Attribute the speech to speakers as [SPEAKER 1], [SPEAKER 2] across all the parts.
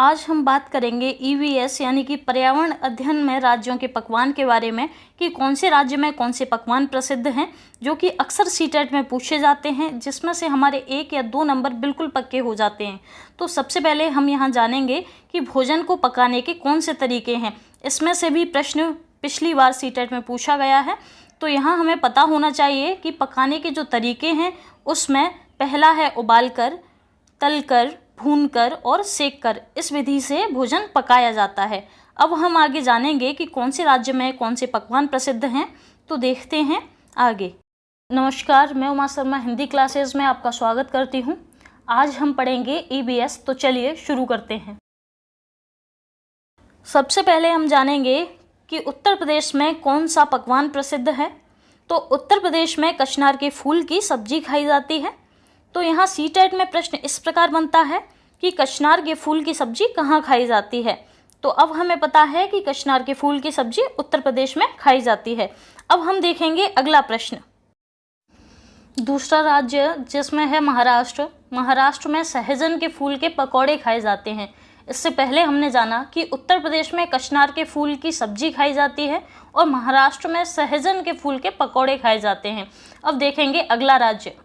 [SPEAKER 1] आज हम बात करेंगे ईवीएस यानी कि पर्यावरण अध्ययन में राज्यों के पकवान के बारे में कि कौन से राज्य में कौन से पकवान प्रसिद्ध हैं जो कि अक्सर सीटेट में पूछे जाते हैं, जिसमें से हमारे 1 या 2 नंबर बिल्कुल पक्के हो जाते हैं। तो सबसे पहले हम यहाँ जानेंगे कि भोजन को पकाने के कौन से तरीके हैं। इसमें से भी प्रश्न पिछली बार सीटेट में पूछा गया है, तो यहाँ हमें पता होना चाहिए कि पकाने के जो तरीके हैं उसमें पहला है उबालकर, तलकर, भूनकर और सेककर। इस विधि से भोजन पकाया जाता है। अब हम आगे जानेंगे कि कौन से राज्य में कौन से पकवान प्रसिद्ध हैं, तो देखते हैं आगे। नमस्कार, मैं उमा शर्मा हिंदी क्लासेस में आपका स्वागत करती हूं। आज हम पढ़ेंगे ईवीएस, तो चलिए शुरू करते हैं। सबसे पहले हम जानेंगे कि उत्तर प्रदेश में कौन सा पकवान प्रसिद्ध है। तो उत्तर प्रदेश में कचनार के फूल की सब्जी खाई जाती है। तो यहाँ सीटेट में प्रश्न इस प्रकार बनता है कि कचनार के फूल की सब्जी कहाँ खाई जाती है। तो अब हमें पता है कि कचनार के फूल की सब्जी उत्तर प्रदेश में खाई जाती है। अब हम देखेंगे अगला प्रश्न। दूसरा राज्य जिसमें है महाराष्ट्र। महाराष्ट्र में सहजन के फूल के पकौड़े खाए जाते हैं। इससे पहले हमने जाना कि उत्तर प्रदेश में कचनार के फूल की सब्जी खाई जाती है और महाराष्ट्र में सहजन के फूल के पकौड़े खाए जाते हैं। अब देखेंगे अगला राज्य।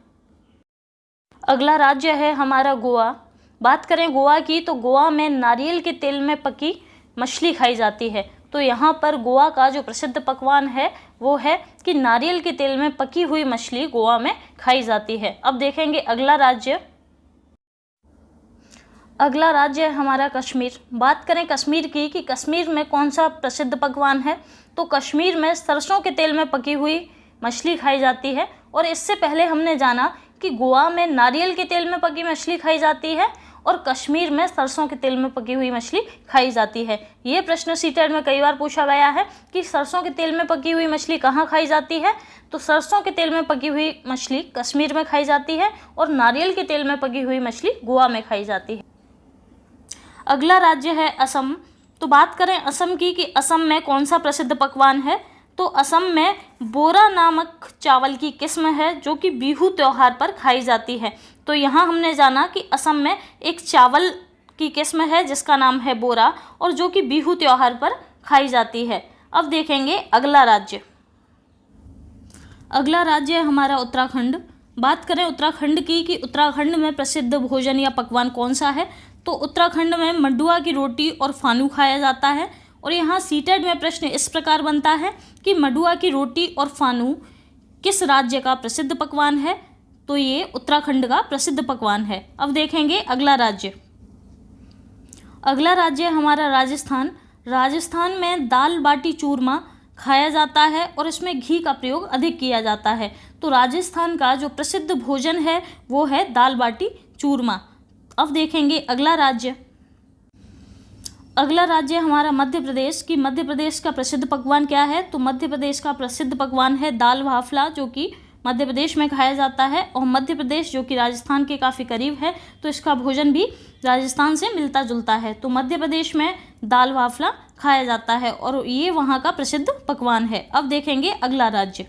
[SPEAKER 1] अगला राज्य है हमारा गोवा। बात करें गोवा की, तो गोवा में नारियल के तेल में पकी मछली खाई जाती है। तो यहाँ पर गोवा का जो प्रसिद्ध पकवान है वो है कि नारियल के तेल में पकी हुई मछली गोवा में खाई जाती है। अब देखेंगे अगला राज्य। अगला राज्य है हमारा कश्मीर। बात करें कश्मीर की कि कश्मीर में कौन सा प्रसिद्ध पकवान है, तो कश्मीर में सरसों के तेल में पकी हुई मछली खाई जाती है। और इससे पहले हमने जाना कि गोवा में नारियल के तेल में पकी मछली खाई जाती है और कश्मीर में सरसों के तेल में पकी हुई मछली खाई जाती है। ये प्रश्न सीटेट में कई बार पूछा गया है कि सरसों के तेल में पकी हुई मछली कहाँ खाई जाती है। तो सरसों के तेल में पकी हुई मछली कश्मीर में खाई जाती है और नारियल के तेल में पकी हुई मछली गोवा में खाई जाती है। अगला राज्य है असम। तो बात करें असम की कि असम में कौन सा प्रसिद्ध पकवान है, तो असम में बोरा नामक चावल की किस्म है जो कि बिहू त्योहार पर खाई जाती है। तो यहाँ हमने जाना कि असम में एक चावल की किस्म है जिसका नाम है बोरा और जो कि बिहू त्योहार पर खाई जाती है। अब देखेंगे अगला राज्य। अगला राज्य है हमारा उत्तराखंड। बात करें उत्तराखंड की कि उत्तराखंड में प्रसिद्ध भोजन या पकवान कौन सा है, तो उत्तराखंड में मंडुआ की रोटी और फानू खाया जाता है। और यहाँ सीटेट में प्रश्न इस प्रकार बनता है कि मंडुआ की रोटी और फानू किस राज्य का प्रसिद्ध पकवान है, तो ये उत्तराखंड का प्रसिद्ध पकवान है। अब देखेंगे अगला राज्य। अगला राज्य हमारा राजस्थान। राजस्थान में दाल बाटी चूरमा खाया जाता है और इसमें घी का प्रयोग अधिक किया जाता है। तो राजस्थान का जो प्रसिद्ध भोजन है वो है दाल बाटी चूरमा। अब देखेंगे अगला राज्य। अगला राज्य हमारा मध्य प्रदेश की मध्य प्रदेश का प्रसिद्ध पकवान क्या है, तो मध्य प्रदेश का प्रसिद्ध पकवान है दाल भाफला, जो कि मध्य प्रदेश में खाया जाता है। और मध्य प्रदेश जो कि राजस्थान के काफ़ी करीब है, तो इसका भोजन भी राजस्थान से मिलता जुलता है। तो मध्य प्रदेश में दाल भाफला खाया जाता है और ये वहाँ का प्रसिद्ध पकवान है। अब देखेंगे अगला राज्य।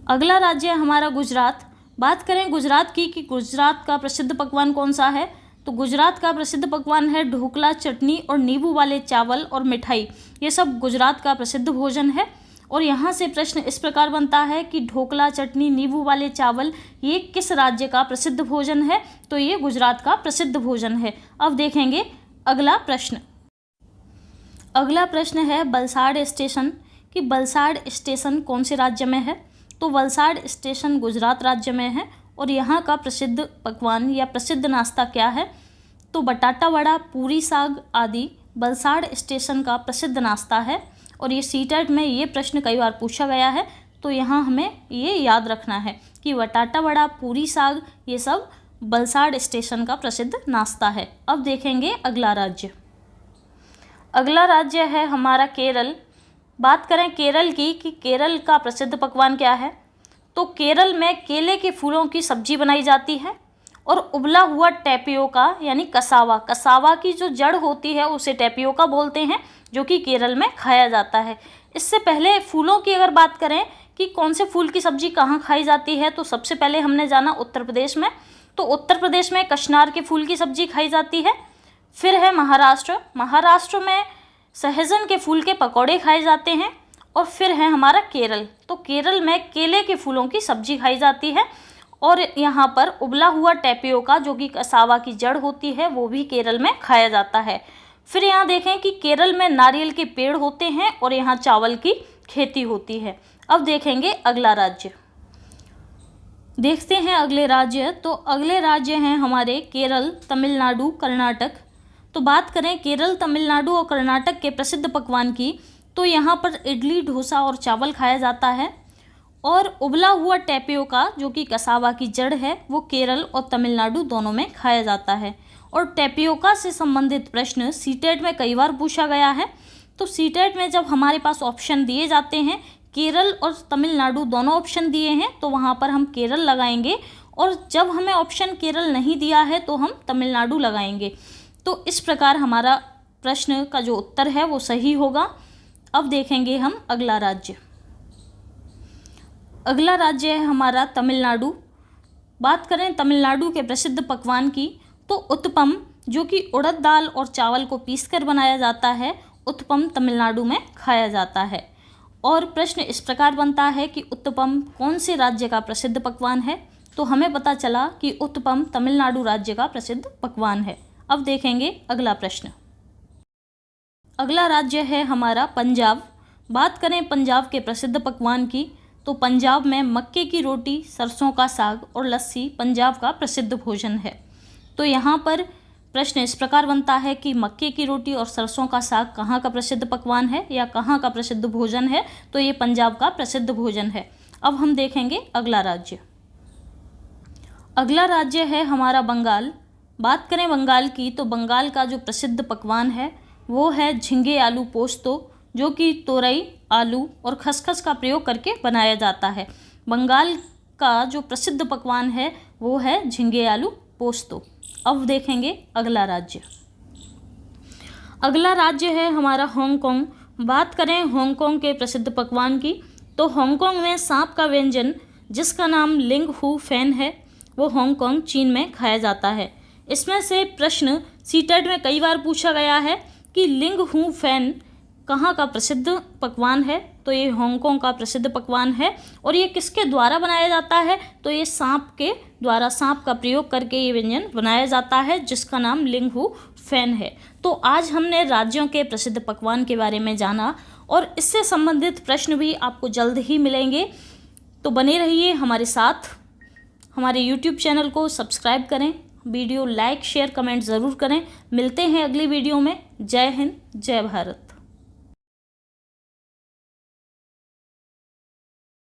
[SPEAKER 1] अगला राज्य है हमारा गुजरात। बात करें गुजरात की कि गुजरात का प्रसिद्ध पकवान कौन सा है, तो गुजरात का प्रसिद्ध पकवान है ढोकला, चटनी और नींबू वाले चावल और मिठाई। ये सब गुजरात का प्रसिद्ध भोजन है। और यहाँ से प्रश्न इस प्रकार बनता है कि ढोकला, चटनी, नींबू वाले चावल ये किस राज्य का प्रसिद्ध भोजन है, तो ये गुजरात का प्रसिद्ध भोजन है। अब देखेंगे अगला प्रश्न। अगला प्रश्न है वलसाड स्टेशन कि वलसाड स्टेशन कौन से राज्य में है, तो वलसाड स्टेशन गुजरात राज्य में है। और यहाँ का प्रसिद्ध पकवान या प्रसिद्ध नाश्ता क्या है, तो बटाटा वड़ा, पूरी साग आदि वलसाड स्टेशन का प्रसिद्ध नाश्ता है। और ये सीटेट में ये प्रश्न कई बार पूछा गया है, तो यहाँ हमें ये याद रखना है कि बटाटा वड़ा, पूरी साग ये सब वलसाड स्टेशन का प्रसिद्ध नाश्ता है। अब देखेंगे अगला राज्य। अगला राज्य है हमारा केरल। बात करें केरल की कि केरल का प्रसिद्ध पकवान क्या है, तो केरल में केले के फूलों की सब्जी बनाई जाती है और उबला हुआ टैपियोका यानी कसावा की जो जड़ होती है उसे टैपियोका बोलते हैं, जो कि केरल में खाया जाता है। इससे पहले फूलों की अगर बात करें कि कौन से फूल की सब्जी कहाँ खाई जाती है, तो सबसे पहले हमने जाना उत्तर प्रदेश में। तो उत्तर प्रदेश में कचनार के फूल की सब्जी खाई जाती है। फिर है महाराष्ट्र। महाराष्ट्र में सहजन के फूल के पकौड़े खाए जाते हैं। और फिर है हमारा केरल। तो केरल में केले के फूलों की सब्जी खाई जाती है। और यहाँ पर उबला हुआ टेपियोका जो कि कसावा की जड़ होती है वो भी केरल में खाया जाता है। फिर यहाँ देखें कि केरल में नारियल के पेड़ होते हैं और यहाँ चावल की खेती होती है। अब देखेंगे अगला राज्य। देखते हैं अगले राज्य। तो अगले राज्य हैं हमारे केरल, तमिलनाडु, कर्नाटक। तो बात करें केरल, तमिलनाडु और कर्नाटक के प्रसिद्ध पकवान की, तो यहाँ पर इडली, डोसा और चावल खाया जाता है। और उबला हुआ टेपियोका जो कि कसावा की जड़ है वो केरल और तमिलनाडु दोनों में खाया जाता है। और टेपियोका से संबंधित प्रश्न सीटेट में कई बार पूछा गया है। तो सीटेट में जब हमारे पास ऑप्शन दिए जाते हैं, केरल और तमिलनाडु दोनों ऑप्शन दिए हैं, तो वहाँ पर हम केरल लगाएंगे। और जब हमें ऑप्शन केरल नहीं दिया है तो हम तमिलनाडु लगाएंगे। तो इस प्रकार हमारा प्रश्न का जो उत्तर है वो सही होगा। अब देखेंगे हम अगला राज्य। अगला राज्य है हमारा तमिलनाडु। बात करें तमिलनाडु के प्रसिद्ध पकवान की, तो उत्तपम जो कि उड़द दाल और चावल को पीसकर बनाया जाता है, उत्तपम तमिलनाडु में खाया जाता है। और प्रश्न इस प्रकार बनता है कि उत्तपम कौन से राज्य का प्रसिद्ध पकवान है। तो हमें पता चला कि उत्तपम तमिलनाडु राज्य का प्रसिद्ध पकवान है। अब देखेंगे अगला प्रश्न। अगला राज्य है हमारा पंजाब। बात करें पंजाब के प्रसिद्ध पकवान की, तो पंजाब में मक्के की रोटी, सरसों का साग और लस्सी पंजाब का प्रसिद्ध भोजन है। तो यहाँ पर प्रश्न इस प्रकार बनता है कि मक्के की रोटी और सरसों का साग कहाँ का प्रसिद्ध पकवान है या कहाँ का प्रसिद्ध भोजन है। तो ये पंजाब का प्रसिद्ध भोजन है। अब हम देखेंगे अगला राज्य। अगला राज्य है हमारा बंगाल। बात करें बंगाल की, तो बंगाल का जो प्रसिद्ध पकवान है वो है झींगे आलू पोस्तो, जो कि तोरई, आलू और खसखस का प्रयोग करके बनाया जाता है। बंगाल का जो प्रसिद्ध पकवान है वो है झींगे आलू पोस्तो। अब देखेंगे अगला राज्य। अगला राज्य है हमारा हांगकांग। बात करें हांगकांग के प्रसिद्ध पकवान की, तो हांगकांग में सांप का व्यंजन जिसका नाम लिंग हू फैन है वो हांगकांग, चीन में खाया जाता है। इसमें से प्रश्न सीटेट में कई बार पूछा गया है कि लिंग हू फैन कहाँ का प्रसिद्ध पकवान है। तो ये हांगकांग का प्रसिद्ध पकवान है। और ये किसके द्वारा बनाया जाता है, तो ये सांप के द्वारा, सांप का प्रयोग करके ये व्यंजन बनाया जाता है जिसका नाम लिंग हू फैन है। तो आज हमने राज्यों के प्रसिद्ध पकवान के बारे में जाना और इससे संबंधित प्रश्न भी आपको जल्द ही मिलेंगे। तो बने रहिए हमारे साथ। हमारे YouTube चैनल को सब्सक्राइब करें, वीडियो लाइक, शेयर, कमेंट ज़रूर करें। मिलते हैं अगली वीडियो में। जय हिंद, जय भारत।